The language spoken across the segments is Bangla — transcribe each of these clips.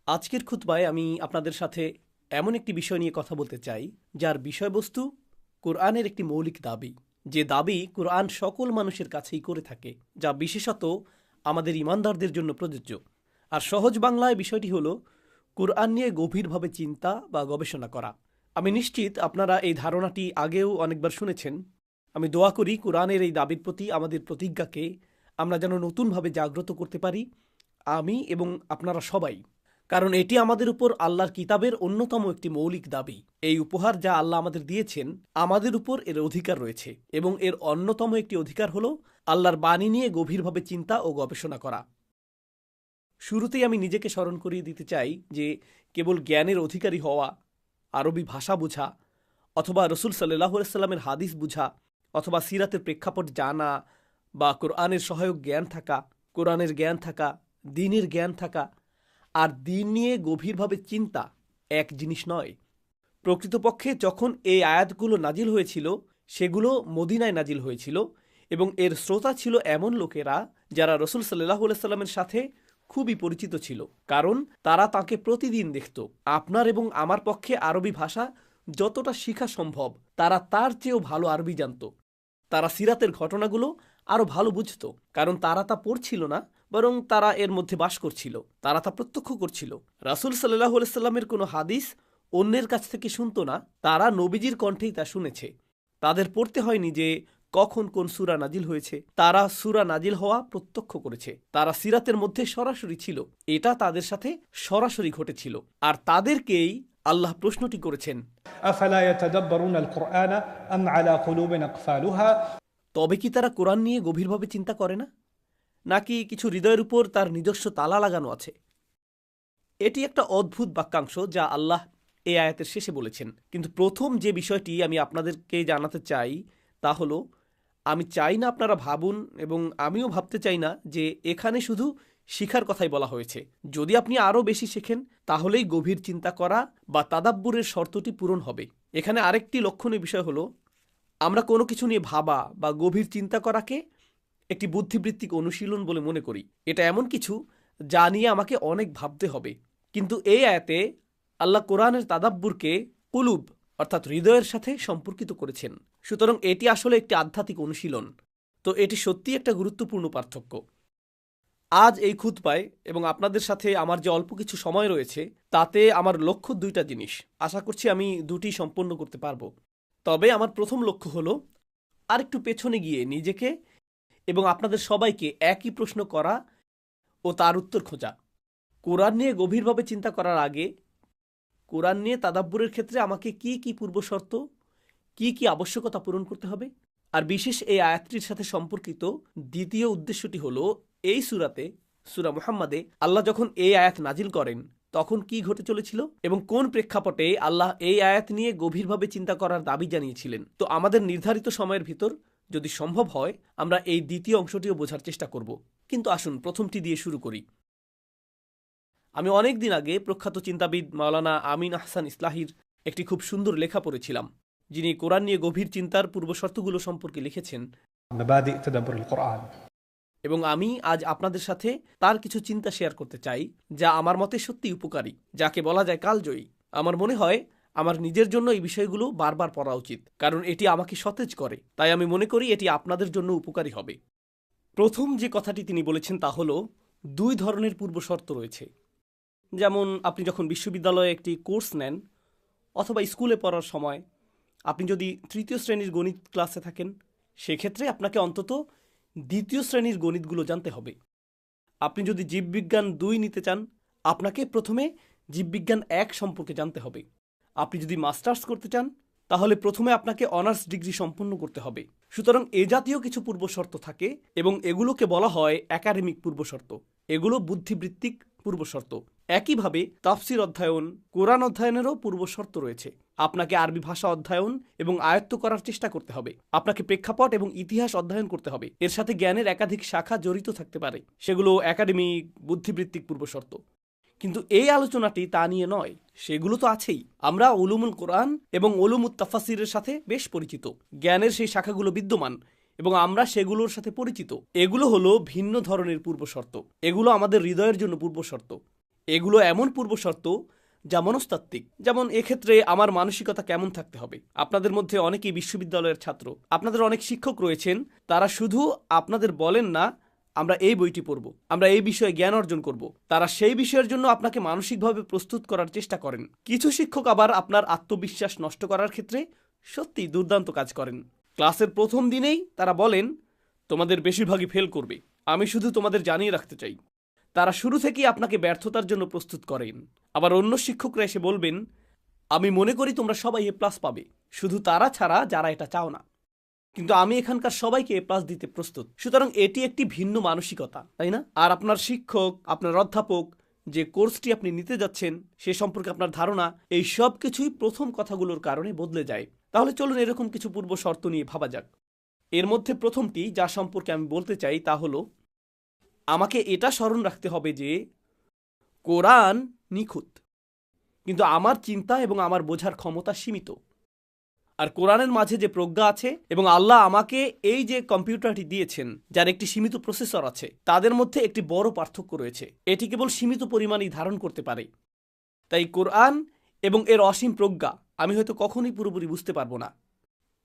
আজকের খুতবায় আমি আপনাদের সাথে এমন একটি বিষয় নিয়ে কথা বলতে চাই যার বিষয়বস্তু কোরআনের একটি মৌলিক দাবি, যে দাবি কোরআন সকল মানুষের কাছেই করে থাকে, যা বিশেষত আমাদের ইমানদারদের জন্য প্রযোজ্য। আর সহজ বাংলায় বিষয়টি হলো কোরআন নিয়ে গভীরভাবে চিন্তা বা গবেষণা করা। আমি নিশ্চিত আপনারা এই ধারণাটি আগেও অনেকবার শুনেছেন। আমি দোয়া করি কোরআনের এই দাবির প্রতি আমাদের প্রতিজ্ঞাকে আমরা যেন নতুনভাবে জাগ্রত করতে পারি, আমি এবং আপনারা সবাই। কারণ এটি আমাদের উপর আল্লাহর কিতাবের অন্যতম একটি মৌলিক দাবি। এই উপহার যা আল্লাহ আমাদের দিয়েছেন, আমাদের উপর এর অধিকার রয়েছে, এবং এর অন্যতম একটি অধিকার হলো আল্লাহর বাণী নিয়ে গভীরভাবে চিন্তা ও গবেষণা করা। শুরুতেই আমি নিজেকে স্মরণ করিয়ে দিতে চাই যে কেবল জ্ঞানের অধিকারী হওয়া, আরবি ভাষা বোঝা, অথবা রসুল সাল্লাহ সাল্লামের হাদিস বুঝা, অথবা সিরাতের প্রেক্ষাপট জানা, বা কোরআনের সহায়ক জ্ঞান থাকা, কোরআনের জ্ঞান থাকা, দ্বীনের জ্ঞান থাকা আর দ্বীন নিয়ে গভীরভাবে চিন্তা এক জিনিস নয়। প্রকৃতপক্ষে যখন এই আয়াতগুলো নাজিল হয়েছিল, সেগুলো মদিনায় নাজিল হয়েছিল, এবং এর শ্রোতা ছিল এমন লোকেরা যারা রসুল সাল্লাহ সাল্লামের সাথে খুবই পরিচিত ছিল, কারণ তারা তাকে প্রতিদিন দেখত। আপনার এবং আমার পক্ষে আরবি ভাষা যতটা শেখা সম্ভব, তারা তার চেয়েও ভালো আরবি জানত। তারা সিরাতের ঘটনাগুলো আরও ভালো বুঝত, কারণ তারা তা পড়ছিল না, বরং তারা এর মধ্যে বাস করছিল, তারা তা প্রত্যক্ষ করছিল। রাসূল সাল্লাল্লাহু আলাইহি সাল্লামের কোনো হাদিস অন্যের কাছ থেকে শুনত না, তারা নবীজির কণ্ঠেই তা শুনেছে। তাদের পড়তে হয়নি যে কখন কোন সূরা নাজিল হয়েছে, তারা সূরা নাজিল হওয়া প্রত্যক্ষ করেছে। তারা সিরাতের মধ্যে সরাসরি ছিল, এটা তাদের সাথে সরাসরি ঘটেছিল। আর তাদেরকেই আল্লাহ প্রশ্নটি করেছেন, আফালা ইয়াতাদাব্বারুনাল কুরআন আম আলা কুলুবিন আকফালুহা, তবে কি তারা কোরআন নিয়ে গভীরভাবে চিন্তা করে না, নাকি কিছু হৃদয়ের উপর তার নিজস্ব তালা লাগানো আছে? এটি একটা অদ্ভুত বাক্যাংশ যা আল্লাহ এই আয়াতের শেষে বলেছেন। কিন্তু প্রথম যে বিষয়টি আমি আপনাদেরকে জানাতে চাই তা হলো, আমি চাই না আপনারা ভাবুন, এবং আমিও ভাবতে চাই না যে এখানে শুধু শিখার কথাই বলা হয়েছে। যদি আপনি আরও বেশি শেখেন, তাহলেই গভীর চিন্তা করা বা তাদাব্বুরের শর্তটি পূরণ হবে। এখানে আরেকটি লক্ষণীয় বিষয় হলো, আমরা কোনো কিছু নিয়ে ভাবা বা গভীর চিন্তা করাকে একটি বুদ্ধিবৃত্তিক অনুশীলন বলে মনে করি। এটা এমন কিছু যা নিয়ে আমাকে অনেক ভাবতে হবে। কিন্তু এই আয়াতে আল্লাহ কোরআনের তাদাব্বুরকে কুলুব অর্থাৎ হৃদয়ের সাথে সম্পর্কিত করেছেন। সুতরাং এটি আসলে একটি আধ্যাত্মিক অনুশীলন। তো এটি সত্যিই একটা গুরুত্বপূর্ণ পার্থক্য। আজ এই খুতবায় এবং আপনাদের সাথে আমার যে অল্প কিছু সময় রয়েছে, তাতে আমার লক্ষ্য দুইটা জিনিস। আশা করছি আমি দুটি সম্পন্ন করতে পারবো। তবে আমার প্রথম লক্ষ্য হলো আরেকটু পেছনে গিয়ে নিজেকে এবং আপনাদের সবাইকে একই প্রশ্ন করা ও তার উত্তর খোঁজা। কোরআন নিয়ে গভীরভাবে চিন্তা করার আগে, কোরআন নিয়ে তাদাব্বুরের ক্ষেত্রে আমাকে কি কি পূর্বশর্ত, কি কি আবশ্যকতা পূরণ করতে হবে? আর বিশেষ এই আয়াতটির সাথে সম্পর্কিত দ্বিতীয় উদ্দেশ্যটি হলো, এই সূরাতে, সূরা মুহাম্মাদে আল্লাহ যখন এই আয়াত নাজিল করেন, তখন কি ঘটে চলেছিল এবং কোন প্রেক্ষাপটে আল্লাহ এই আয়াত নিয়ে গভীরভাবে চিন্তা করার দাবি জানিয়েছিলেন। তো আমাদের নির্ধারিত সময়ের ভিতর যদি সম্ভব হয়, আমরা এই দ্বিতীয় অংশটিও বোঝার চেষ্টা করব। কিন্তু আসুন প্রথমটি দিয়ে শুরু করি। আমি অনেক দিন আগে প্রখ্যাত চিন্তাবিদ মাওলানা আমিন আহসান ইসলাহির একটি খুব সুন্দর লেখা পড়েছিলাম, যিনি কোরআন নিয়ে গভীর চিন্তার পূর্বশর্তগুলো সম্পর্কে লিখেছেন, মাবাদি তাদাব্বুরুল কুরআন। এবং আমি আজ আপনাদের সাথে তার কিছু চিন্তা শেয়ার করতে চাই, যা আমার মতে সত্যি উপকারী, যাকে বলা যায় কালজয়ী। আমার মনে হয় আমার নিজের জন্য এই বিষয়গুলো বারবার পড়া উচিত, কারণ এটি আমাকে সতেজ করে। তাই আমি মনে করি এটি আপনাদের জন্য উপকারী হবে। প্রথম যে কথাটি তিনি বলেছেন তা হলো, দুই ধরনের পূর্বশর্ত রয়েছে। যেমন আপনি যখন বিশ্ববিদ্যালয়ে একটি কোর্স নেন অথবা স্কুলে পড়ার সময়, আপনি যদি তৃতীয় শ্রেণীর গণিত ক্লাসে থাকেন, সেক্ষেত্রে আপনাকে অন্তত দ্বিতীয় শ্রেণীর গণিতগুলো জানতে হবে। আপনি যদি জীববিজ্ঞান 2 নিতে চান, আপনাকে প্রথমে জীববিজ্ঞান 1 সম্পর্কে জানতে হবে। আপনি যদি মাস্টার্স করতে চান, তাহলে প্রথমে আপনাকে অনার্স ডিগ্রি সম্পন্ন করতে হবে। সুতরাং এ জাতীয় কিছু পূর্বশর্ত থাকে, এবং এগুলোকে বলা হয় একাডেমিক পূর্বশর্ত। এগুলো বুদ্ধিবৃত্তিক পূর্বশর্ত। একইভাবে তাফসির অধ্যয়ন, কোরআন অধ্যয়নেরও পূর্বশর্ত রয়েছে। আপনাকে আরবি ভাষা অধ্যয়ন এবং আয়ত্ত করার চেষ্টা করতে হবে। আপনাকে প্রেক্ষাপট এবং ইতিহাস অধ্যয়ন করতে হবে। এর সাথে জ্ঞানের একাধিক শাখা জড়িত থাকতে পারে, সেগুলো একাডেমিক বুদ্ধিবৃত্তিক পূর্বশর্ত। কিন্তু এই আলোচনাটি তা নিয়ে নয়, সেগুলো তো আছেই। আমরা উলুমুল কোরআন এবং উলুমুত তাফাসিরের সাথে বেশ পরিচিত, জ্ঞানের সেই শাখাগুলো বিদ্যমান, এবং আমরা সেগুলোর সাথে পরিচিত। এগুলো হলো ভিন্ন ধরনের পূর্বশর্ত। এগুলো আমাদের হৃদয়ের জন্য পূর্বশর্ত। এগুলো এমন পূর্বশর্ত যা মনস্তাত্ত্বিক। যেমন এক্ষেত্রে আমার মানসিকতা কেমন থাকতে হবে। আপনাদের মধ্যে অনেকেই বিশ্ববিদ্যালয়ের ছাত্র, আপনাদের অনেক শিক্ষক রয়েছেন, তারা শুধু আপনাদের বলেন না আমরা এই বইটি পড়ব, আমরা এই বিষয়ে জ্ঞান অর্জন করব, তারা সেই বিষয়ের জন্য আপনাকে মানসিকভাবে প্রস্তুত করার চেষ্টা করেন। কিছু শিক্ষক আবার আপনার আত্মবিশ্বাস নষ্ট করার ক্ষেত্রে সত্যি দুর্দান্ত কাজ করেন। ক্লাসের প্রথম দিনেই তারা বলেন তোমাদের বেশিরভাগই ফেল করবে, আমি শুধু তোমাদের জানিয়ে রাখতে চাই। তারা শুরু থেকেই আপনাকে ব্যর্থতার জন্য প্রস্তুত করেন। আবার অন্য শিক্ষকরা এসে বলবেন আমি মনে করি তোমরা সবাই এ প্লাস পাবে, শুধু তারা ছাড়া যারা এটা চাও না, কিন্তু আমি এখানকার সবাইকে এ প্লাস দিতে প্রস্তুত। সুতরাং এটি একটি ভিন্ন মানসিকতা, তাই না? আর আপনার শিক্ষক, আপনার অধ্যাপক, যে কোর্সটি আপনি নিতে যাচ্ছেন সে সম্পর্কে আপনার ধারণা, এই সব কিছুই প্রথম কথাগুলোর কারণে বদলে যায়। তাহলে চলুন এরকম কিছু পূর্ব শর্ত নিয়ে ভাবা যাক। এর মধ্যে প্রথমটি যা সম্পর্কে আমি বলতে চাই তা হলো আমাকে এটা স্মরণ রাখতে হবে যে কোরআন নিখুঁত, কিন্তু আমার চিন্তা এবং আমার বোঝার ক্ষমতা সীমিত। আর কোরআনের মাঝে যে প্রজ্ঞা আছে এবং আল্লাহ আমাকে এই যে কম্পিউটারটি দিয়েছেন যার একটি সীমিত প্রসেসর আছে, তাদের মধ্যে একটি বড় পার্থক্য রয়েছে। এটি কেবল সীমিত পরিমাণেই ধারণ করতে পারে। তাই কোরআন এবং এর অসীম প্রজ্ঞা আমি হয়তো কখনোই পুরোপুরি বুঝতে পারবো না।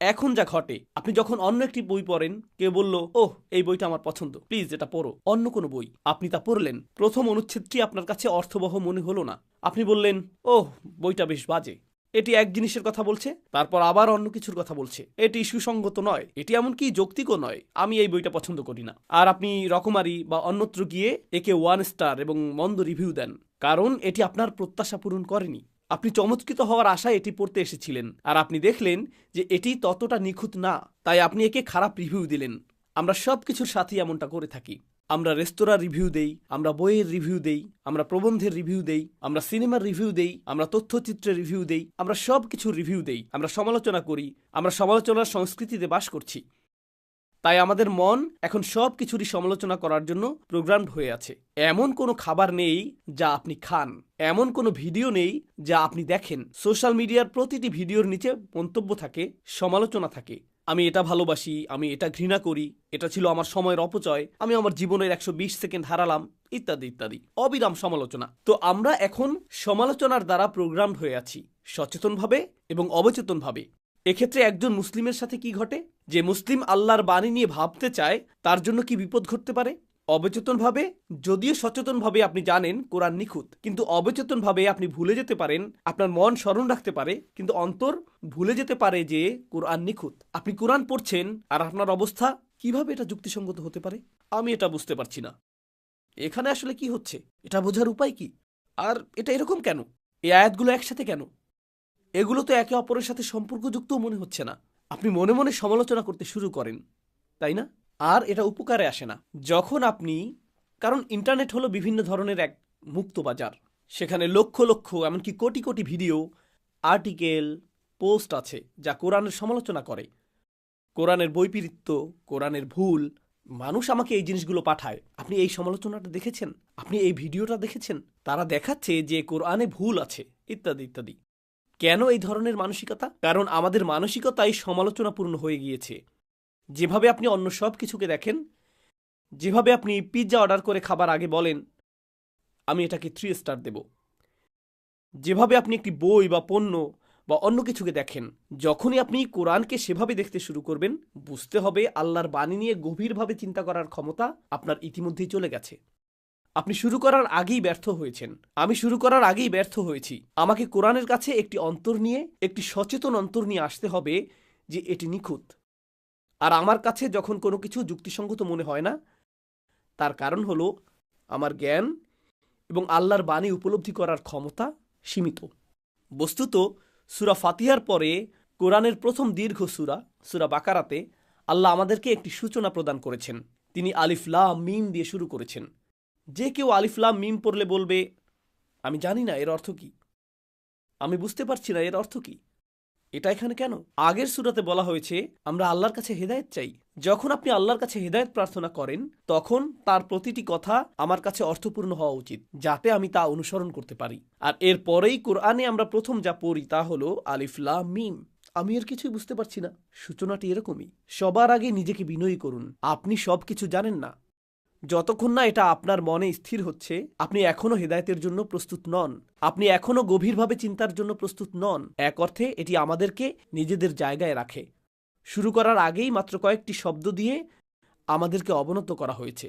এখন যা ঘটে, আপনি যখন অন্য একটি বই পড়েন, কেউ বলল ওহ এই বইটা আমার পছন্দ, প্লিজ এটা পড়ো, অন্য কোনো বই, আপনি তা পড়লেন, প্রথম অনুচ্ছেদটি আপনার কাছে অর্থবহ মনে হলো না, আপনি বললেন ওহ বইটা বেশ বাজে, এটি এক জিনিসের কথা বলছে, তারপর আবার অন্য কিছুর কথা বলছে, এটি সুসঙ্গত নয়, এটি এমনকি যৌক্তিকও নয়, আমি এই বইটা পছন্দ করি না। আর আপনি রকমারি বা অন্যত্র গিয়ে একে 1 স্টার এবং মন্দ রিভিউ দেন, কারণ এটি আপনার প্রত্যাশা পূরণ করেনি। আপনি চমৎকৃত হওয়ার আশায় এটি পড়তে এসেছিলেন, আর আপনি দেখলেন যে এটি ততটা নিখুঁত না, তাই আপনি একে খারাপ রিভিউ দিলেন। আমরা সব কিছুর সাথেই এমনটা করে থাকি। আমরা রেস্তোরাঁর রিভিউ দেই, আমরা বইয়ের রিভিউ দেই, আমরা প্রবন্ধের রিভিউ দেই, আমরা সিনেমার রিভিউ দেই, আমরা তথ্যচিত্রের রিভিউ দেই, আমরা সব কিছুর রিভিউ দেই, আমরা সমালোচনা করি, আমরা সমালোচনার সংস্কৃতিতে বাস করছি। তাই আমাদের মন এখন সব কিছুরই সমালোচনা করার জন্য প্রোগ্রামড হয়ে আছে। এমন কোনো খাবার নেই যা আপনি খান, এমন কোনো ভিডিও নেই যা আপনি দেখেন, সোশ্যাল মিডিয়ার প্রতিটি ভিডিওর নিচে মন্তব্য থাকে, সমালোচনা থাকে। আমি এটা ভালোবাসি, আমি এটা ঘৃণা করি, এটা ছিল আমার সময়ের অপচয়, আমি আমার জীবনের 120 সেকেন্ড হারালাম, ইত্যাদি ইত্যাদি, অবিরাম সমালোচনা। তো আমরা এখন সমালোচনার দ্বারা প্রোগ্রামড হয়ে আছি, সচেতনভাবে এবং অবচেতনভাবে। এক্ষেত্রে একজন মুসলিমের সাথে কি ঘটে? যে মুসলিম আল্লাহর বাণী নিয়ে ভাবতে চায় তার জন্য কি বিপদ ঘটতে পারে? অবচেতনভাবে, যদিও সচেতনভাবে আপনি জানেন কোরআন নিখুঁত, কিন্তু অবচেতনভাবে আপনি ভুলে যেতে পারেন, আপনার মন স্মরণ রাখতে পারে কিন্তু অন্তর ভুলে যেতে পারে যে কোরআন নিখুঁত। আপনি কোরআন পড়ছেন আর আপনার অবস্থা, কিভাবে এটা যুক্তিসঙ্গত হতে পারে? আমি এটা বুঝতে পারছি না, এখানে আসলে কি হচ্ছে, এটা বোঝার উপায় কি, আর এটা এরকম কেন, এই আয়াতগুলো একসাথে কেন, এগুলো তো একে অপরের সাথে সম্পর্কযুক্ত মনে হচ্ছে না। আপনি মনে মনে সমালোচনা করতে শুরু করেন, তাই না? আর এটা উপকারে আসে না। যখন আপনি, কারণ ইন্টারনেট হলো বিভিন্ন ধরনের এক মুক্ত বাজার, সেখানে লক্ষ লক্ষ এমনকি crore crore video, article, post আছে যা কোরআনের সমালোচনা করে, কোরআনের বৈপরীত্য, কোরআনের ভুল। মানুষ আমাকে এই জিনিসগুলো পাঠায়, আপনি এই সমালোচনাটা দেখেছেন, আপনি এই ভিডিওটা দেখেছেন, তারা দেখাচ্ছে যে কোরআনে ভুল আছে, ইত্যাদি ইত্যাদি। কেন এই ধরনের মানসিকতা? কারণ আমাদের মানসিকতাই সমালোচনাপূর্ণ হয়ে গিয়েছে। যেভাবে আপনি অন্য সব কিছুকে দেখেন, যেভাবে আপনি পিৎজা অর্ডার করে খাবার আগে বলেন আমি এটাকে 3 স্টার দেব, যেভাবে আপনি একটি বই বা পণ্য বা অন্য কিছুকে দেখেন, যখনই আপনি কোরআনকে সেভাবে দেখতে শুরু করবেন, বুঝতে হবে আল্লাহর বাণী নিয়ে গভীরভাবে চিন্তা করার ক্ষমতা আপনার ইতিমধ্যেই চলে গেছে। আপনি শুরু করার আগেই ব্যর্থ হয়েছেন, আমি শুরু করার আগেই ব্যর্থ হয়েছি। আমাকে কোরআনের কাছে একটি অন্তর নিয়ে, একটি সচেতন অন্তর নিয়ে আসতে হবে যে এটি নিখুঁত। আর আমার কাছে যখন কোনো কিছু যুক্তিসঙ্গত মনে হয় না, তার কারণ হলো আমার জ্ঞান এবং আল্লাহর বাণী উপলব্ধি করার ক্ষমতা সীমিত। বস্তুত সূরা ফাতিহার পরে কোরআনের প্রথম দীর্ঘ সূরা, সূরা বাকারাতে আল্লাহ আমাদেরকে একটি সূচনা প্রদান করেছেন। তিনি আলিফ লাম মিম দিয়ে শুরু করেছেন। যে কেউ আলিফ লাম মিম পড়লে বলবে আমি জানি না এর অর্থ কি, আমি বুঝতে পারছি না এর অর্থ কি, এটা এখানে কেন? আগের সূরাতে বলা হয়েছে আমরা আল্লাহর কাছে হেদায়েত চাই। যখন আপনি আল্লাহর কাছে হেদায়েত প্রার্থনা করেন, তখন তার প্রতিটি কথা আমার কাছে অর্থপূর্ণ হওয়া উচিত, যাতে আমি তা অনুসরণ করতে পারি। আর এরপরেই কোরআনে আমরা প্রথম যা পড়ি তা হলো আলিফ লাম মিম। আমি এর কিছুই বুঝতে পারছি না। সূচনাটি এরকমই। সবার আগে নিজেকে বিনয়ী করুন, আপনি সব কিছু জানেন না, যতক্ষণ না এটা আপনার মনে স্থির হচ্ছে, আপনি এখনও হেদায়েতের জন্য প্রস্তুত নন, আপনি এখনও গভীরভাবে চিন্তার জন্য প্রস্তুত নন। এক অর্থে এটি আমাদেরকে নিজেদের জায়গায় রাখে। শুরু করার আগেই মাত্র কয়েকটি শব্দ দিয়ে আমাদেরকে অবনত করা হয়েছে।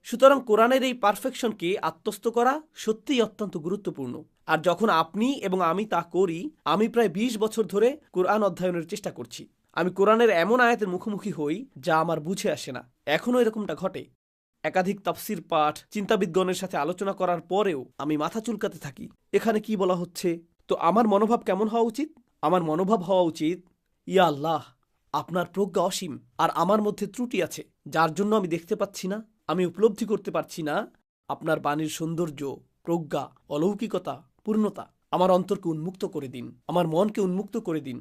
সুতরাং কোরআনের এই পারফেকশনকে আত্মস্থ করা সত্যিই অত্যন্ত গুরুত্বপূর্ণ। আর যখন আপনি এবং আমি তা করি, আমি প্রায় ২০ বছর ধরে কোরআন অধ্যয়নের চেষ্টা করছি। আমি কোরআনের এমন আয়াতের মুখোমুখি হই যা আমার বুঝে আসে না। এখনও এরকমটা ঘটে। একাধিক তাফসির পাঠ, চিন্তাবিদগণের সাথে আলোচনা করার পরেও আমি মাথা চুলকাতে থাকি, এখানে কি বলা হচ্ছে। তো আমার মনোভাব কেমন হওয়া উচিত? আমার মনোভাব হওয়া উচিত, ইয়া আল্লাহ, আপনার প্রজ্ঞা অসীম, আর আমার মধ্যে ত্রুটি আছে যার জন্য আমি দেখতে পাচ্ছি না, আমি উপলব্ধি করতে পারছি না আপনার বাণীর সৌন্দর্য, প্রজ্ঞা, অলৌকিকতা, পূর্ণতা। আমার অন্তরকে উন্মুক্ত করে দিন, আমার মনকে উন্মুক্ত করে দিন।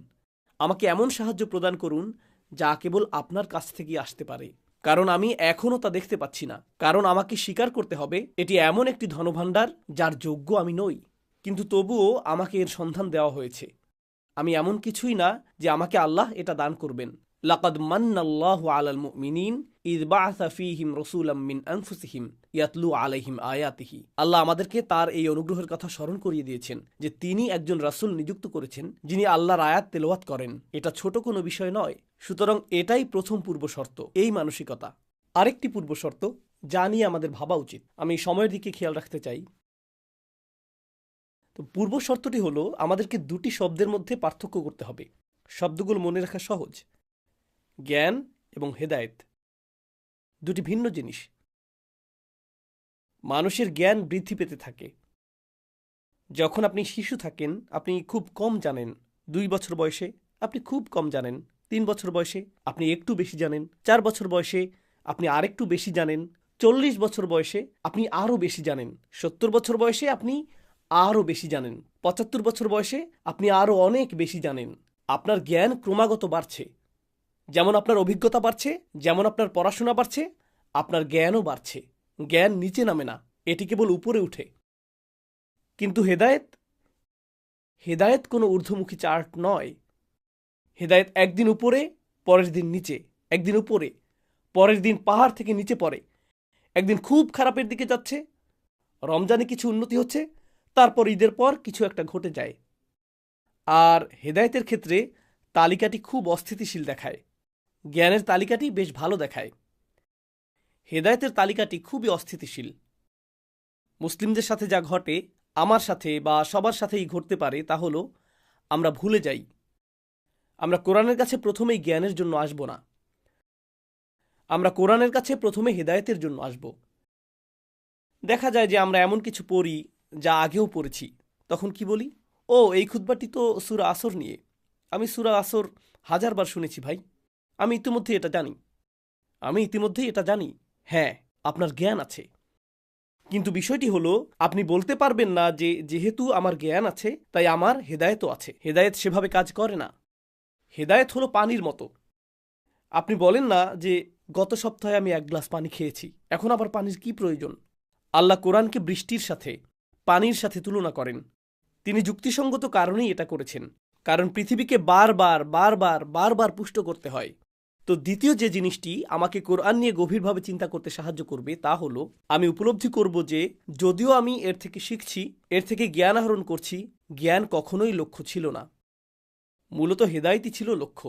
আমাকে এমন সাহায্য প্রদান করুন যা কেবল আপনার কাছ থেকেই আসতে পারে, কারণ আমি এখনও তা দেখতে পাচ্ছি না। কারণ আমাকে স্বীকার করতে হবে এটি এমন একটি ধনভাণ্ডার যার যোগ্য আমি নই, কিন্তু তবুও আমাকে এর সন্ধান দেওয়া হয়েছে। আমি এমন কিছুই না যে আমাকে আল্লাহ এটা দান করবেন। লাকাদ মান্নাল্লাহু আলাল মুমিনিন ইয বাআসা ফীহিম রাসূলাম মিন আনফুসিহিম ইয়াতলু আলাইহিম আয়াতিহি। আল্লাহ আমাদেরকে তার এই অনুগ্রহের কথা স্মরণ করিয়ে দিয়েছেন যে তিনি একজন রাসূল নিযুক্ত করেছেন যিনি আল্লাহর আয়াত তেলাওয়াত করেন। এটা ছোট কোনো বিষয় নয়। সুতরাং এটাই প্রথম পূর্ব শর্ত, এই মানসিকতা। আরেকটি পূর্ব শর্ত যা নিয়ে আমাদের ভাবা উচিত, আমি সময়ের দিকে খেয়াল রাখতে চাই। তো পূর্ব শর্তটি হলো আমাদেরকে দুটি শব্দের মধ্যে পার্থক্য করতে হবে। শব্দগুলো মনে রাখা সহজ। জ্ঞান এবং হেদায়েত দুটি ভিন্ন জিনিস। মানুষের জ্ঞান বৃদ্ধি পেতে থাকে। যখন আপনি শিশু থাকেন আপনি খুব কম জানেন। 2 বছর বয়সে আপনি খুব কম জানেন। 3 বছর বয়সে আপনি একটু বেশি জানেন। 4 বছর বয়সে আপনি আরেকটু বেশি জানেন। 40 বছর বয়সে আপনি আরও বেশি জানেন। 70 বছর বয়সে আপনি আরও বেশি জানেন। 75 বছর বয়সে আপনি আরও অনেক বেশি জানেন। আপনার জ্ঞান ক্রমাগত বাড়ছে। যেমন আপনার অভিজ্ঞতা বাড়ছে, যেমন আপনার পড়াশোনা বাড়ছে, আপনার জ্ঞানও বাড়ছে। জ্ঞান নিচে নামে না, এটি কেবল উপরে উঠে। কিন্তু হেদায়েত কোনো ঊর্ধ্বমুখী চার্ট নয়। হেদায়েত একদিন উপরে, পরের দিন নিচে, একদিন উপরে, পরের দিন পাহাড় থেকে নিচে পড়ে। একদিন খুব খারাপের দিকে যাচ্ছে, রমজানে কিছু উন্নতি হচ্ছে, তারপর ঈদের পর কিছু একটা ঘটে যায়। আর হেদায়েতের ক্ষেত্রে তালিকাটি খুব অস্থিতিশীল দেখায়। জ্ঞানের তালিকাটি বেশ ভালো দেখায়। হেদায়েতের তালিকাটি খুবই অস্থিতিশীল। মুসলিমদের সাথে যা ঘটে, আমার সাথে বা সবার সাথেই ঘটতে পারে, তা হলো আমরা ভুলে যাই। আমরা কোরআনের কাছে প্রথমেই জ্ঞানের জন্য আসব না, আমরা কোরআনের কাছে প্রথমে হেদায়েতের জন্য আসব। দেখা যায় যে আমরা এমন কিছু পড়ি যা আগেও পড়েছি। তখন কি বলি, ও এই খুতবাটি তো সূরা আসর নিয়ে। আমি সূরা আসর 1000 বার শুনেছি ভাই, আমি ইতিমধ্যেই এটা জানি। হ্যাঁ, আপনার জ্ঞান আছে, কিন্তু বিষয়টি হলো আপনি বলতে পারবেন না যে যেহেতু আমার জ্ঞান আছে তাই আমার হেদায়েতও আছে। হেদায়েত সেভাবে কাজ করে না। হেদায়েত হলো পানির মতো। আপনি বলেন না যে গত সপ্তাহে আমি 1 গ্লাস পানি খেয়েছি, এখন আবার পানির কি প্রয়োজন। আল্লাহ কোরআনকে বৃষ্টির সাথে, পানির সাথে তুলনা করেন। তিনি যুক্তিসঙ্গত কারণেই এটা করেছেন, কারণ পৃথিবীকে বারবার পুষ্ট করতে হয়। তো দ্বিতীয় যে জিনিসটি আমাকে কোরআন নিয়ে গভীরভাবে চিন্তা করতে সাহায্য করবে তা হলো আমি উপলব্ধি করব যে যদিও আমি এর থেকে শিখছি, এর থেকে জ্ঞান আহরণ করছি, জ্ঞান কখনোই লক্ষ্য ছিল না। মূলত হেদায়েতই ছিল লক্ষ্য।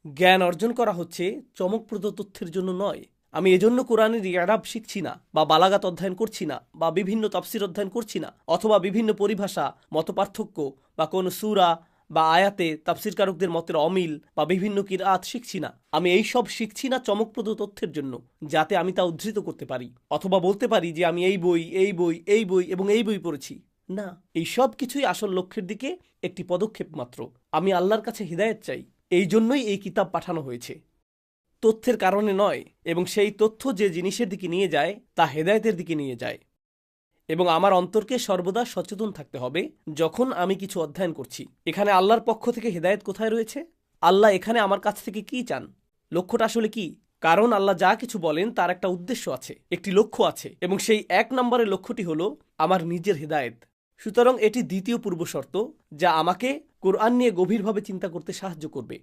জ্ঞান অর্জন করা হচ্ছে চমকপ্রদ তথ্যের জন্য নয়। আমি এজন্য কোরআনের ইআরাব শিখছি না, বা বালাগাত অধ্যয়ন করছি না, বা বিভিন্ন তাফসির অধ্যয়ন করছি না, অথবা বিভিন্ন পরিভাষা, মতপার্থক্য বা কোনো সূরা বা আয়াতে তাফসিরকারকদের মতের অমিল বা বিভিন্ন কিরাত শিখছি না। আমি এই সব শিখছি না চমকপ্রদ তথ্যের জন্য, যাতে আমি তা উদ্ধৃত করতে পারি অথবা বলতে পারি যে আমি এই বই এবং এই বই পড়েছি। না, এই সব কিছুই আসল লক্ষ্যের দিকে একটি পদক্ষেপ মাত্র। আমি আল্লাহর কাছে হিদায়াত চাই, এই জন্যই এই কিতাব পাঠানো হয়েছে, তথ্যের কারণে নয়। এবং সেই তথ্য যে জিনিসের দিকে নিয়ে যায় তা হেদায়েতের দিকে নিয়ে যায়। এবং আমার অন্তরকে সর্বদা সচেতন থাকতে হবে যখন আমি কিছু অধ্যয়ন করছি। এখানে আল্লাহর পক্ষ থেকে হেদায়েত কোথায় রয়েছে? আল্লাহ এখানে আমার কাছ থেকে কি চান? লক্ষ্যটা আসলে কি? কারণ আল্লাহ যা কিছু বলেন তার একটা উদ্দেশ্য আছে, একটি লক্ষ্য আছে, এবং সেই 1 নম্বরের লক্ষ্যটি হলো আমার নিজের হেদায়েত। সুতরাং এটি দ্বিতীয় পূর্বশর্ত যা আমাকে কোরআন নিয়ে গভীরভাবে চিন্তা করতে সাহায্য করবে।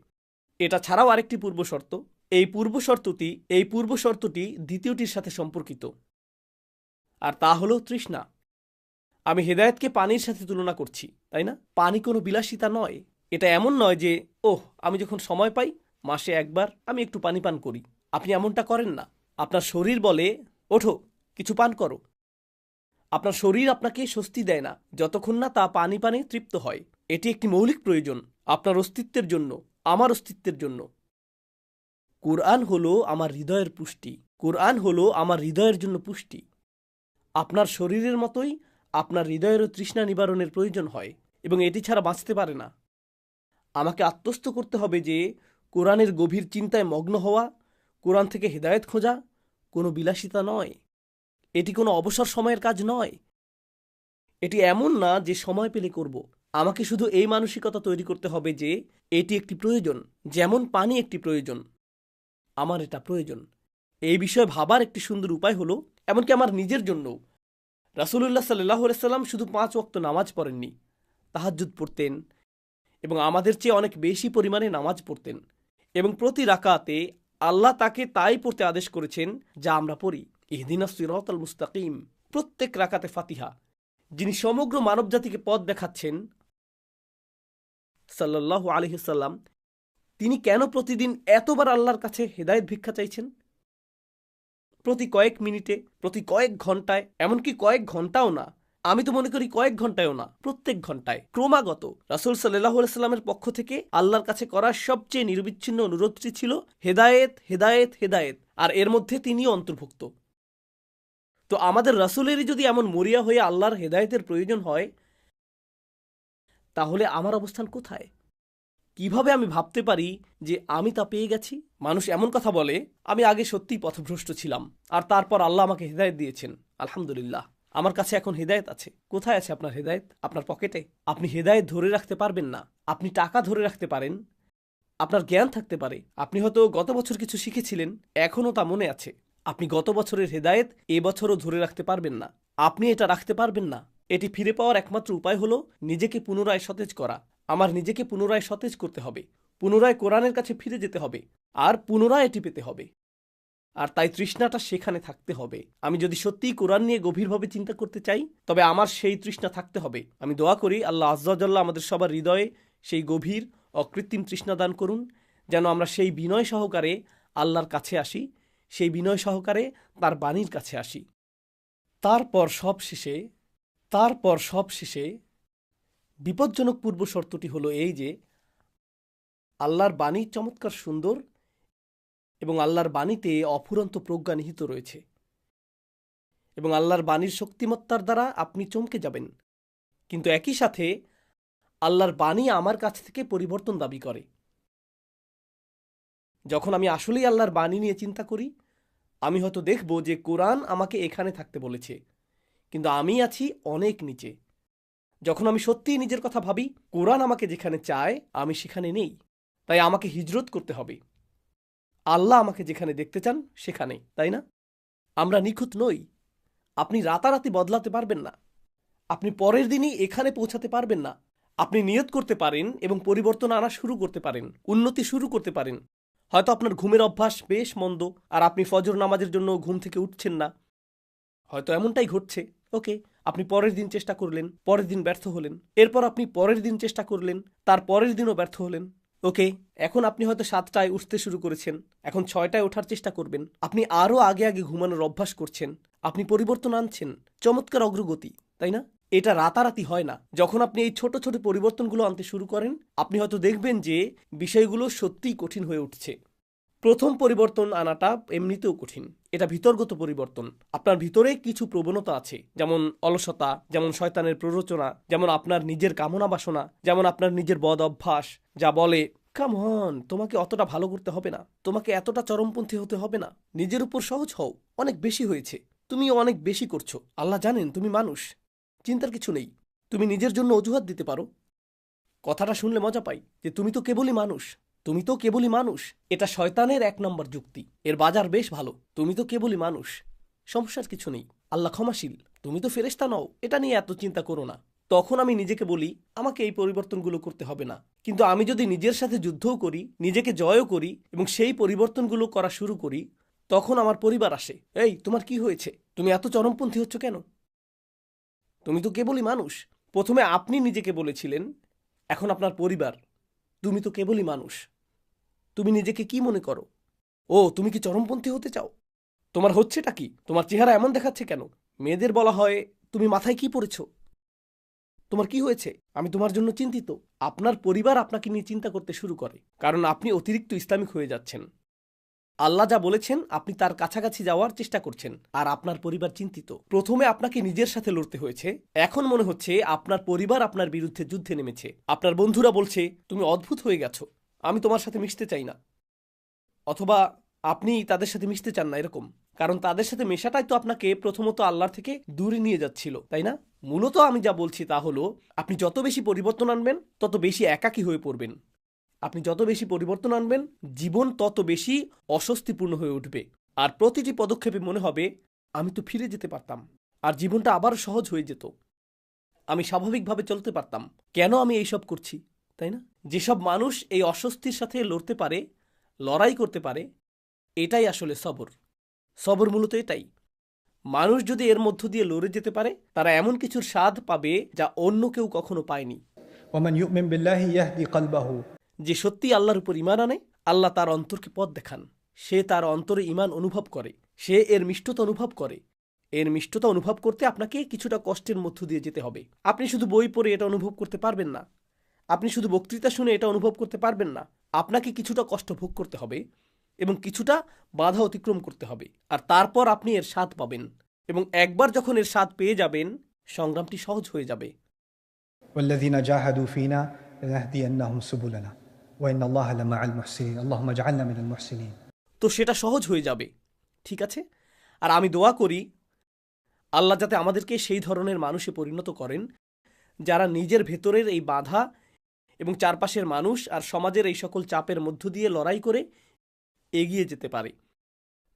এটা ছাড়াও আরেকটি পূর্বশর্ত, এই পূর্ব শর্তটি দ্বিতীয়টির সাথে সম্পর্কিত, আর তা হলো তৃষ্ণা। আমি হেদায়েতকে পানির সাথে তুলনা করছি, তাই না? পানি কোনো বিলাসিতা নয়। এটা এমন নয় যে আমি যখন সময় পাই মাসে একবার আমি একটু পানি পান করি। আপনি এমনটা করেন না। আপনার শরীর বলে ওঠো, কিছু পান করো। আপনার শরীর আপনাকে স্বস্তি দেয় না যতক্ষণ না তা পানি পানে তৃপ্ত হয়। এটি একটি মৌলিক প্রয়োজন আপনার অস্তিত্বের জন্য, আমার অস্তিত্বের জন্য। কুরআন হলো আমার হৃদয়ের পুষ্টি। কুরআন হলো আমার হৃদয়ের জন্য পুষ্টি। আপনার শরীরের মতোই আপনার হৃদয়েরও তৃষ্ণা নিবারণের প্রয়োজন হয়, এবং এটি ছাড়া বাঁচতে পারে না। আমাকে আত্মস্থ করতে হবে যে কোরআনের গভীর চিন্তায় মগ্ন হওয়া, কোরআন থেকে হেদায়েত খোঁজা কোনো বিলাসিতা নয়। এটি কোনো অবসর সময়ের কাজ নয়। এটি এমন না যে সময় পেলে করব। আমাকে শুধু এই মানসিকতা তৈরি করতে হবে যে এটি একটি প্রয়োজন, যেমন পানি একটি প্রয়োজন। আমার এটা প্রয়োজন। এই বিষয়ে ভাবার একটি সুন্দর উপায় হলো, এমনকি আমার নিজের জন্যও। রাসূলুল্লাহ সাল্লাল্লাহু আলাইহি ওয়াসাল্লাম শুধু 5 ওয়াক্ত নামাজ পড়েননি, তাহাজ্জুদ পড়তেন, এবং আমাদের চেয়ে অনেক বেশি পরিমাণে নামাজ পড়তেন, এবং প্রতি রাকাতে আল্লাহ তাকে তাই পড়তে আদেশ করেছেন যা আমরা পড়ি, ইহদিনাস সিরাতাল মুস্তাকিম। প্রত্যেক রাকাতে ফাতিহা। যিনি সমগ্র মানবজাতিকে পথ দেখাচ্ছেন, সাল্লাল্লাহু আলাইহি ওয়াসাল্লাম, তিনি কেন প্রতিদিন এতবার আল্লাহর কাছে হেদায়েত ভিক্ষা চাইছেন? প্রতি কয়েক মিনিটে, প্রতি কয়েক ঘন্টায়, এমনকি কয়েক ঘন্টাও না, আমি তো মনে করি কয়েক ঘন্টায়ও না, প্রত্যেক ঘন্টায় ক্রমাগত রাসূল সাল্লাল্লাহু আলাইহি ওয়াসাল্লামের পক্ষ থেকে আল্লাহর কাছে করা সবচেয়ে নিরবিচ্ছিন্ন অনুরোধটি ছিল হেদায়েত, হেদায়েত, হেদায়েত, আর এর মধ্যে তিনিও অন্তর্ভুক্ত। তো আমাদের রাসূলেরই যদি এমন মরিয়া হয়ে আল্লাহর হেদায়েতের প্রয়োজন হয়, তাহলে আমার অবস্থান কোথায়? কিভাবে আমি ভাবতে পারি যে আমি তা পেয়ে গেছি? মানুষ এমন কথা বলে, আমি আগে সত্যিই পথভ্রষ্ট ছিলাম, আর তারপর আল্লাহ আমাকে হেদায়েত দিয়েছেন, আলহামদুলিল্লাহ, আমার কাছে এখন হেদায়েত আছে। কোথায় আছে আপনার হেদায়েত? আপনার পকেটে। আপনি হেদায়েত ধরে রাখতে পারবেন না। আপনি টাকা ধরে রাখতে পারেন, আপনার জ্ঞান থাকতে পারে, আপনি হয়তো গত বছর কিছু শিখেছিলেন, এখনও তা মনে আছে। আপনি গত বছরের হেদায়েত এবছরও ধরে রাখতে পারবেন না। আপনি এটা রাখতে পারবেন না। এটি ফিরে পাওয়ার একমাত্র উপায় হলো নিজেকে পুনরায় সতেজ করা। আমার নিজেকে পুনরায় সতেজ করতে হবে, পুনরায় কোরআনের কাছে ফিরে যেতে হবে, আর পুনরায় এটি পেতে হবে। আর তাই তৃষ্ণাটা সেখানে থাকতে হবে। আমি যদি সত্যিই কোরআন নিয়ে গভীরভাবে চিন্তা করতে চাই, তবে আমার সেই তৃষ্ণা থাকতে হবে। আমি দোয়া করি আল্লাহ আযজা ওয়া জাল্লা আমাদের সবার হৃদয়ে সেই গভীর অকৃত্রিম তৃষ্ণা দান করুন, যেন আমরা সেই বিনয় সহকারে আল্লাহর কাছে আসি, সেই বিনয় সহকারে তার বাণীর কাছে আসি। তারপর সবশেষে বিপজ্জনক পূর্ব শর্তটি হলো এই যে আল্লাহর বাণী চমৎকার সুন্দর, এবং আল্লাহর বাণীতে অফুরন্ত প্রজ্ঞা নিহিত রয়েছে, এবং আল্লাহর বাণীর শক্তিমত্তার দ্বারা আপনি চমকে যাবেন। কিন্তু একই সাথে আল্লাহর বাণী আমার কাছ থেকে পরিবর্তন দাবি করে। যখন আমি আসলেই আল্লাহর বাণী নিয়ে চিন্তা করি, আমি হয়তো দেখব যে কোরআন আমাকে এখানে থাকতে বলেছে, কিন্তু আমি আছি অনেক নিচে। যখন আমি সত্যিই নিজের কথা ভাবি, কোরআন আমাকে যেখানে চায় আমি সেখানে নেই। তাই আমাকে হিজরত করতে হবে। আল্লাহ আমাকে যেখানে দেখতে চান সেখানে, তাই না? আমরা নিখুঁত নই। আপনি রাতারাতি বদলাতে পারবেন না। আপনি পরের দিনই এখানে পৌঁছাতে পারবেন না। আপনি নিয়ত করতে পারেন এবং পরিবর্তন আনা শুরু করতে পারেন, উন্নতি শুরু করতে পারেন। হয়তো আপনার ঘুমের অভ্যাস বেশ মন্দ, আর আপনি ফজর নামাজের জন্য ঘুম থেকে উঠছেন না। হয়তো এমনটাই ঘটছে। ওকে, আপনি পরের দিন চেষ্টা করলেন, পরের দিন ব্যর্থ হলেন, এরপর আপনি পরের দিন চেষ্টা করলেন, তার পরের দিনও ব্যর্থ হলেন। ওকে, এখন আপনি হয়তো 7টায় উঠতে শুরু করেছেন, এখন 6টায় ওঠার চেষ্টা করবেন। আপনি আরও আগে আগে ঘুমানোর অভ্যাস করছেন, আপনি পরিবর্তন আনছেন। চমৎকার অগ্রগতি, তাই না? এটা রাতারাতি হয় না। যখন আপনি এই ছোট ছোট পরিবর্তনগুলো আনতে শুরু করেন, আপনি হয়তো দেখবেন যে বিষয়গুলো সত্যিই কঠিন হয়ে উঠছে। প্রথম পরিবর্তন আনাটা এমনিতেও কঠিন। এটা ভিতরগত পরিবর্তন। আপনার ভিতরে কিছু প্রবণতা আছে, যেমন অলসতা, যেমন শয়তানের প্ররোচনা, যেমন আপনার নিজের কামনা বাসনা, যেমন আপনার নিজের বদ অভ্যাস, যা বলে কাম অন, তোমাকে অতটা ভালো করতে হবে না, তোমাকে এতটা চরমপন্থী হতে হবে না, নিজের উপর সহজ হও, অনেক বেশি হয়েছে, তুমি অনেক বেশি করছো, আল্লাহ জানেন তুমি মানুষ, চিন্তার কিছু নেই, তুমি নিজের জন্য অজুহাত দিতে পারো। কথাটা শুনলে মজা পাই যে তুমি তো কেবলই মানুষ, তুমি তো কেবলই মানুষ। এটা শয়তানের 1 নম্বর যুক্তি। এর বাজার বেশ ভালো। তুমি তো কেবলই মানুষ, সমস্যার কিছু নেই, আল্লাহ ক্ষমাশীল, তুমি তো ফেরেশতা নও, এটা নিয়ে এত চিন্তা করো না। তখন আমি নিজেকে বলি আমাকে এই পরিবর্তনগুলো করতে হবে না। কিন্তু আমি যদি নিজের সাথে যুদ্ধও করি, নিজেকে জয়ও করি এবং সেই পরিবর্তনগুলো করা শুরু করি, তখন আমার পরিবার আসে, এই তোমার কি হয়েছে, তুমি এত চরমপন্থী হচ্ছ কেন, তুমি তো কেবলই মানুষ। প্রথমে আপনি নিজেকে বলেছিলেন, এখন আপনার পরিবার, তুমি তো কেবলই মানুষ, তুমি নিজেকে কি মনে করো? ও, তুমি কি চরমপন্থী হতে চাও? তোমার হচ্ছেটা কি? তোমার চেহারা এমন দেখাচ্ছে কেন? মেয়েদের বলা হয়, তুমি মাথায় কি পড়েছ, তোমার কি হয়েছে, আমি তোমার জন্য চিন্তিত। আপনার পরিবার আপনাকে নিয়ে চিন্তা করতে শুরু করে, কারণ আপনি অতিরিক্ত ইসলামিক হয়ে যাচ্ছেন। আল্লাহ যা বলেছেন আপনি তার কাছাকাছি যাওয়ার চেষ্টা করছেন, আর আপনার পরিবার চিন্তিত। প্রথমে আপনাকে নিজের সাথে লড়তে হয়েছে, এখন মনে হচ্ছে আপনার পরিবার আপনার বিরুদ্ধে যুদ্ধে নেমেছে। আপনার বন্ধুরা বলছে, তুমি অদ্ভুত হয়ে গেছো, আমি তোমার সাথে মিশতে চাই না। অথবা আপনি তাদের সাথে মিশতে চান না, এরকম। কারণ তাদের সাথে মেশাটাই তো আপনাকে প্রথমত আল্লাহর থেকে দূরে নিয়ে যাচ্ছিল, তাই না? মূলত আমি যা বলছি তা হলো, আপনি যত বেশি পরিবর্তন আনবেন তত বেশি একাকী হয়ে পড়বেন। আপনি যত বেশি পরিবর্তন আনবেন, জীবন তত বেশি অস্বস্তিপূর্ণ হয়ে উঠবে। আর প্রতিটি পদক্ষেপে মনে হবে, আমি তো ফিরে যেতে পারতাম, আর জীবনটা আবারও সহজ হয়ে যেত, আমি স্বাভাবিকভাবে চলতে পারতাম। কেন আমি এইসব করছি, তাই না? যেসব মানুষ এই অস্বস্তির সাথে লড়তে পারে, লড়াই করতে পারে, এটাই আসলে সবর। সবর মূলত এটাই। মানুষ যদি এর মধ্য দিয়ে লড়ে যেতে পারে, তারা এমন কিছুর স্বাদ পাবে যা অন্য কেউ কখনো পায়নি। ومن يؤمن بالله يهدي قلبه যে সত্যি আল্লাহর উপর ঈমান আনে, আল্লাহ তার অন্তরকে পথ দেখান। সে তার অন্তরে ঈমান অনুভব করে, সে এর মিষ্টতা অনুভব করে। এর মিষ্টতা অনুভব করতে আপনাকে কিছুটা কষ্টের মধ্য দিয়ে যেতে হবে। আপনি শুধু বই পড়ে এটা অনুভব করতে পারবেন না, আপনি শুধু বক্তৃতা শুনে এটা অনুভব করতে পারবেন না। আপনাকে কিছুটা কষ্ট ভোগ করতে হবে এবং কিছুটা বাধা অতিক্রম করতে হবে, আর তারপর আপনি এর স্বাদ পাবেন। এবং একবার যখন এর স্বাদ পেয়ে যাবেন, সংগ্রামটি সহজ হয়ে যাবে। والذين جاهدوا فينا لنهدينهم سبلنا وإن الله لمع المحسنين اللهم اجعلنا من المحسنين। তো সেটা সহজ হয়ে যাবে, ঠিক আছে? আর আমি দোয়া করি আল্লাহ যাতে আমাদেরকে সেই ধরনের মানুষে পরিণত করেন যারা নিজের ভেতরের এই বাধা এবং চারপাশের মানুষ আর সমাজের এই সকল চাপের মধ্য দিয়ে লড়াই করে এগিয়ে যেতে পারে।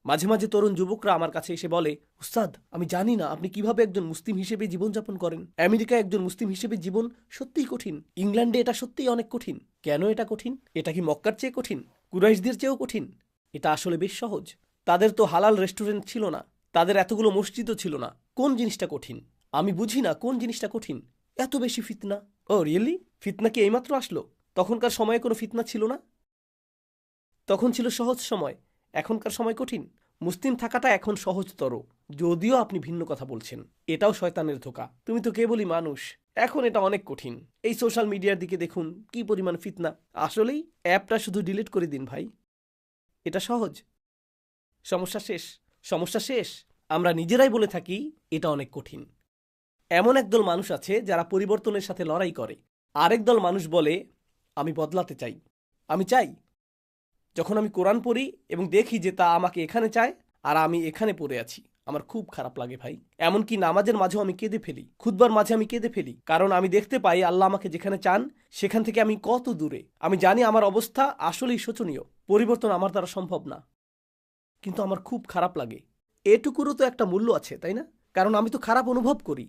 মাঝে মাঝে তরুণ যুবকরা আমার কাছে এসে বলে, উস্তাদ, আমি জানি না আপনি কিভাবে একজন মুসলিম হিসেবে জীবনযাপন করেন। আমেরিকায় একজন মুসলিম হিসেবে জীবন সত্যিই কঠিন, ইংল্যান্ডে এটা সত্যিই অনেক কঠিন। কেন এটা কঠিন? এটা কি মক্কার চেয়ে কঠিন? কুরাইশদের চেয়েও কঠিন? এটা আসলে বেশ সহজ। তাদের তো হালাল রেস্টুরেন্ট ছিল না, তাদের এতগুলো মসজিদও ছিল না। কোন জিনিসটা কঠিন? আমি বুঝি না কোন জিনিসটা কঠিন। এত বেশি ফিতনা। ও রিয়েলি? ফিতনা কি এইমাত্র আসলো? তখনকার সময়ে কোনো ফিতনা ছিল না, তখন ছিল সহজ সময়। এখনকার সময় কঠিন। মুসলিম থাকাটা এখন সহজতর, যদিও আপনি ভিন্ন কথা বলছেন। এটাও শয়তানের ধোঁকা। তুমি তো কেবলই মানুষ। এখন এটা অনেক কঠিন। এই সোশ্যাল মিডিয়ার দিকে দেখুন কি পরিমাণ ফিতনা। আসলেই অ্যাপটা শুধু ডিলিট করে দিন ভাই, এটা সহজ। সমস্যা শেষ, সমস্যা শেষ। আমরা নিজেরাই বলে থাকি এটা অনেক কঠিন। এমন একদল মানুষ আছে যারা পরিবর্তনের সাথে লড়াই করে। আরেক দল মানুষ বলে, আমি বদলাতে চাই, আমি চাই। যখন আমি কোরআন পড়ি এবং দেখি যে তা আমাকে এখানে চায় আর আমি এখানে পড়ে আছি, আমার খুব খারাপ লাগে ভাই। এমনকি নামাজের মাঝেও আমি কেঁদে ফেলি, খুতবার মাঝে আমি কেঁদে ফেলি, কারণ আমি দেখতে পাই আল্লাহ আমাকে যেখানে চান সেখান থেকে আমি কত দূরে। আমি জানি আমার অবস্থা আসলেই শোচনীয়, পরিবর্তন আমার দ্বারা সম্ভব না, কিন্তু আমার খুব খারাপ লাগে। এটুকুরও তো একটা মূল্য আছে, তাই না? কারণ আমি তো খারাপ অনুভব করি।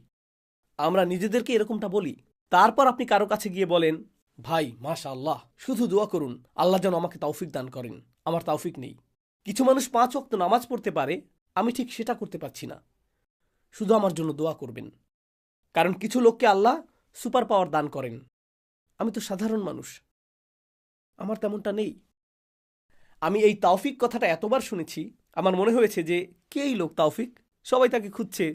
আমরা নিজেদেরকে এরকমটা বলি। তারপর আপনি কারো কাছে গিয়ে বলেন, ভাই মাশাআল্লাহ, শুধু দোয়া করুন আল্লাহ যেন আমাকে তৌফিক দান করেন। আমার তৌফিক নেই। কিছু মানুষ 5 ওয়াক্ত নামাজ পড়তে পারে, আমি ঠিক সেটা করতে পারছি না, শুধু আমার জন্য দোয়া করবেন। কারণ কিছু লোককে আল্লাহ সুপার পাওয়ার দান করেন। আমি তো সাধারণ মানুষ, আমার তেমনটা নেই। আমি এই তৌফিক কথাটা এতবার শুনেছি, আমার মনে হয়েছে যে কে এই লোক তৌফিক? সবাই তাকে খুঁজছে,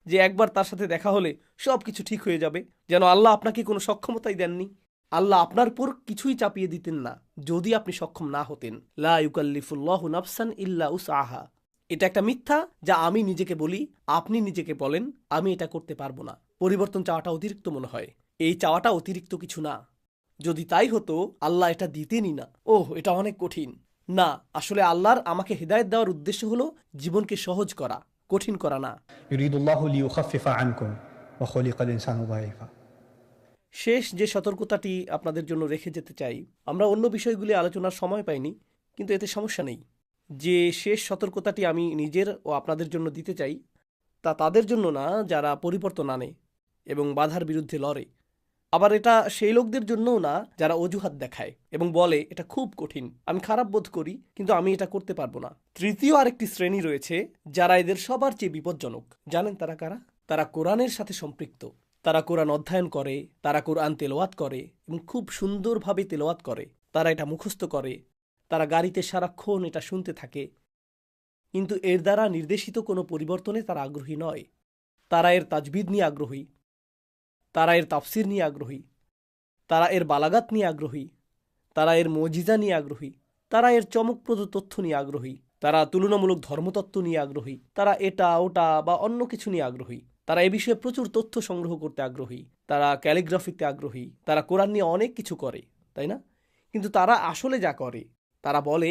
যে একবার তার সাথে দেখা হলে সব কিছু ঠিক হয়ে যাবে। যেন আল্লাহ আপনাকে কোনো সক্ষমতাই দেননি। আল্লাহ আপনার উপর কিছুই চাপিয়ে দিতেন না যদি আপনি সক্ষম না হতেন। লা ইউকাল্লিফুল্লাহু নাফসান ইল্লা উসআহা। এটা একটা মিথ্যা যা আমি নিজেকে বলি, আপনি নিজেকে বলেন, আমি এটা করতে পারবো না। পরিবর্তন চাওয়াটা অতিরিক্ত মনে হয়। এই চাওয়াটা অতিরিক্ত কিছু না। যদি তাই হতো আল্লাহ এটা দিতেনই না। ওহ, এটা অনেক কঠিন। না, আসলে আল্লাহর আমাকে হিদায়াত দেওয়ার উদ্দেশ্য হলো জীবনকে সহজ করা, কঠিন করা না। يريد الله ليخفف عنكم وخلق الإنسان ضعيفا। শেষ যে সতর্কতাটি আপনাদের জন্য রেখে যেতে চাই, আমরা অন্য বিষয়গুলি আলোচনার সময় পাইনি, কিন্তু এতে সমস্যা নেই। যে শেষ সতর্কতাটি আমি নিজের ও আপনাদের জন্য দিতে চাই তা তাদের জন্য না যারা পরিবর্তন আনে, এবং বাধার বিরুদ্ধে লড়ে। আবার এটা সেই লোকদের জন্যও না যারা অজুহাত দেখায় এবং বলে এটা খুব কঠিন, আমি খারাপ বোধ করি, কিন্তু আমি এটা করতে পারবো না। তৃতীয় আরেকটি শ্রেণী রয়েছে যারা এদের সবার চেয়ে বিপজ্জনক। জানেন তারা কারা? তারা কোরআনের সাথে সম্পৃক্ত। তারা কোরআন অধ্যয়ন করে, তারা কোরআন তেলাওয়াত করে এবং খুব সুন্দরভাবে তেলাওয়াত করে। তারা এটা মুখস্থ করে, তারা গাড়িতে সারাক্ষণ এটা শুনতে থাকে, কিন্তু এর দ্বারা নির্দেশিত কোনো পরিবর্তনে তারা আগ্রহী নয়। তারা এর তাজবিদ নিয়ে আগ্রহী, তারা এর তাফসির নিয়ে আগ্রহী, তারা এর বালাগাত নিয়ে আগ্রহী, তারা এর মজিজা নিয়ে আগ্রহী, তারা এর চমকপ্রদ তথ্য নিয়ে আগ্রহী, তারা তুলনামূলক ধর্মতত্ত্ব নিয়ে আগ্রহী, তারা এটা ওটা বা অন্য কিছু নিয়ে আগ্রহী, তারা এ বিষয়ে প্রচুর তথ্য সংগ্রহ করতে আগ্রহী, তারা ক্যালিগ্রাফিতে আগ্রহী, তারা কোরআন নিয়ে অনেক কিছু করে, তাই না? কিন্তু তারা আসলে যা করে, তারা বলে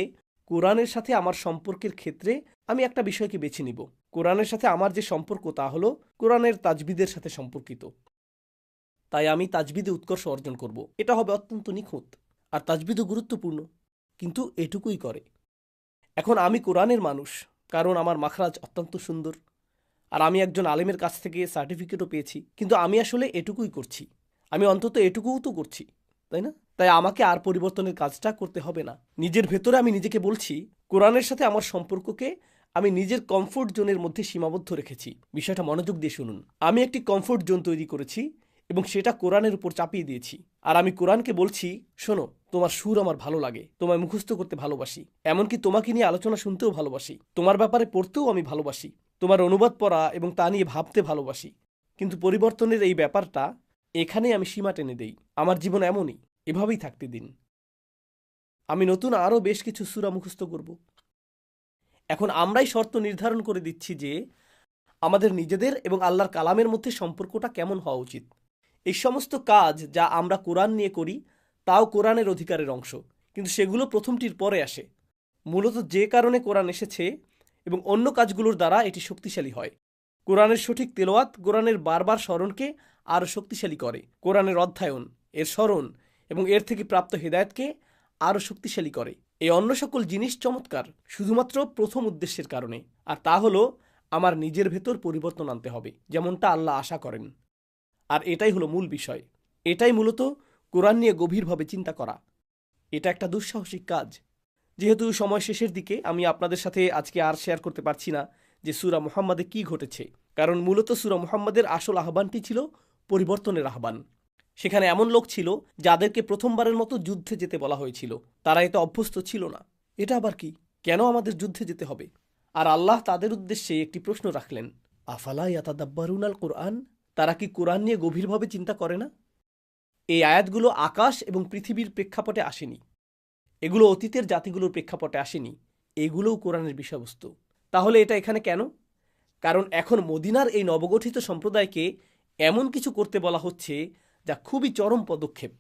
কোরআনের সাথে আমার সম্পর্কের ক্ষেত্রে আমি একটা বিষয়কে বেছে নিব। কোরআনের সাথে আমার যে সম্পর্ক তা হলো কোরআনের তাজবিদের সাথে সম্পর্কিত, তাই আমি তাজবিদে উৎকর্ষ অর্জন করব। এটা হবে অত্যন্ত নিখুঁত, আর তাজবিদও গুরুত্বপূর্ণ, কিন্তু এটুকুই করে। এখন আমি কোরআনের মানুষ, কারণ আমার মাখরাজ অত্যন্ত সুন্দর, আর আমি একজন আলেমের কাছ থেকে সার্টিফিকেটও পেয়েছি, কিন্তু আমি আসলে এটুকুই করছি, আমি অন্তত এটুকুও তো করছি, তাই না? তাই আমাকে আর পরিবর্তনের কাজটা করতে হবে না। নিজের ভেতরে আমি নিজেকে বলছি কোরআনের সাথে আমার সম্পর্ককে আমি নিজের কমফোর্ট জোনের মধ্যে সীমাবদ্ধ রেখেছি। বিষয়টা মনোযোগ দিয়ে শুনুন। আমি একটি কমফোর্ট জোন তৈরি করেছি এবং সেটা কোরআনের উপর চাপিয়ে দিয়েছি। আর আমি কোরআনকে বলছি, শোনো, তোমার সুর আমার ভালো লাগে, তোমায় মুখস্থ করতে ভালোবাসি, এমনকি তোমাকে নিয়ে আলোচনা শুনতেও ভালোবাসি, তোমার ব্যাপারে পড়তেও আমি ভালোবাসি, তোমার অনুবাদ পড়া এবং তা নিয়ে ভাবতে ভালোবাসি। কিন্তু পরিবর্তনের এই ব্যাপারটা এখানেই আমি সীমা টেনে দেই। আমার জীবন এমনই, এভাবেই থাকতে দিন। আমি নতুন আরও বেশ কিছু সূরা মুখস্থ করব। এখন আমরাই শর্ত নির্ধারণ করে দিচ্ছি যে আমাদের নিজেদের এবং আল্লাহর কালামের মধ্যে সম্পর্কটা কেমন হওয়া উচিত। এই সমস্ত কাজ যা আমরা কোরআন নিয়ে করি তাও কোরআনের অধিকারের অংশ, কিন্তু সেগুলো প্রথমটির পরে আসে। মূলত যে কারণে কোরআন এসেছে এবং অন্য কাজগুলোর দ্বারা এটি শক্তিশালী হয়। কোরআনের সঠিক তেলাওয়াত কোরআনের বারবার স্মরণকে আরও শক্তিশালী করে। কোরআনের অধ্যয়ন, এর স্মরণ এবং এর থেকে প্রাপ্ত হেদায়েতকে আরও শক্তিশালী করে। এই অন্য সকল জিনিস চমৎকার শুধুমাত্র প্রথম উদ্দেশ্যের কারণে, আর তা হলো আমার নিজের ভেতর পরিবর্তন আনতে হবে, যেমনটা আল্লাহ আশা করেন। আর এটাই হলো মূল বিষয়। এটাই মূলত কোরআন নিয়ে গভীরভাবে চিন্তা করা। এটা একটা দুঃসাহসিক কাজ। যেহেতু সময় শেষের দিকে, আমি আপনাদের সাথে আজকে আর শেয়ার করতে পারছি না যে সূরা মুহাম্মাদে কি ঘটেছে, কারণ মূলত সূরা মুহাম্মাদের আসল আহ্বানটি ছিল পরিবর্তনের আহ্বান। সেখানে এমন লোক ছিল যাদেরকে প্রথমবারের মতো যুদ্ধে যেতে বলা হয়েছিল। তারা এতে অভ্যস্ত ছিল না। এটা আবার কি? কেন আমাদের যুদ্ধে যেতে হবে? আর আল্লাহ তাদের উদ্দেশ্যে একটি প্রশ্ন রাখলেন, আফালা ইয়াতাদাব্বারুনাল কুরআন? তারা কি কোরআন নিয়ে গভীরভাবে চিন্তা করে না? এই আয়াতগুলো আকাশ এবং পৃথিবীর প্রেক্ষাপটে আসেনি, এগুলো অতীতের জাতিগুলোর প্রেক্ষাপটে আসেনি, এগুলোও কোরআনের বিষয়বস্তু। তাহলে এটা এখানে কেন? কারণ এখন মদিনার এই নবগঠিত সম্প্রদায়কে এমন কিছু করতে বলা হচ্ছে যা খুবই চরম পদক্ষেপ,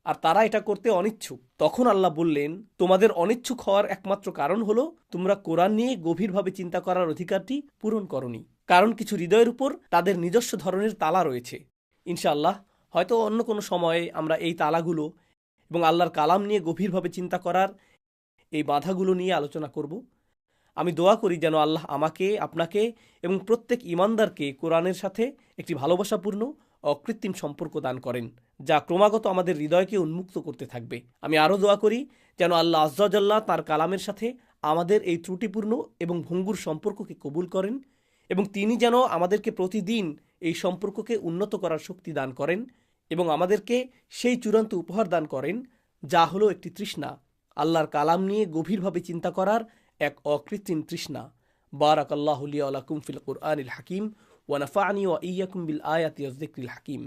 আর তারা এটা করতে অনিচ্ছুক। তখন আল্লাহ বললেন, তোমাদের অনিচ্ছুক হওয়ার একমাত্র কারণ হলো তোমরা কোরআন নিয়ে গভীরভাবে চিন্তা করার অধিকারটি পূরণ করনি। কারণ কিছু হৃদয়ের উপর তাদের নিজস্ব ধরনের তালা রয়েছে। ইনশাআল্লাহ হয়তো অন্য কোনো সময়ে আমরা এই তালাগুলো এবং আল্লাহর কালাম নিয়ে গভীরভাবে চিন্তা করার এই বাধাগুলো নিয়ে আলোচনা করব। আমি দোয়া করি যেন আল্লাহ আমাকে, আপনাকে এবং প্রত্যেক ঈমানদারকে কোরআনের সাথে একটি ভালোবাসাপূর্ণ অকৃত্রিম সম্পর্ক দান করেন, যা ক্রমাগত আমাদের হৃদয়কে উন্মুক্ত করতে থাকবে। আমি আরও দোয়া করি যেন আল্লাহ আযজ্জা ওয়া জাল্লা তাঁর কালামের সাথে আমাদের এই ত্রুটিপূর্ণ এবং ভঙ্গুর সম্পর্ককে কবুল করেন, এবং তিনি যেন আমাদেরকে প্রতিদিন এই সম্পর্ককে উন্নত করার শক্তি দান করেন এবং আমাদেরকে সেই চূড়ান্ত উপহার দান করেন যা হলো একটি তৃষ্ণা, আল্লাহর কালাম নিয়ে গভীরভাবে চিন্তা করার এক অকৃত্রিম তৃষ্ণা। বারাকাল্লাহু লি ওয়া লাকুম ফিল কুরআনিল হাকিম ওয়া নাফা'নি ওয়া ইয়্যাকুম বিল আয়াতি ওয়াজ যিকরিল হাকিম।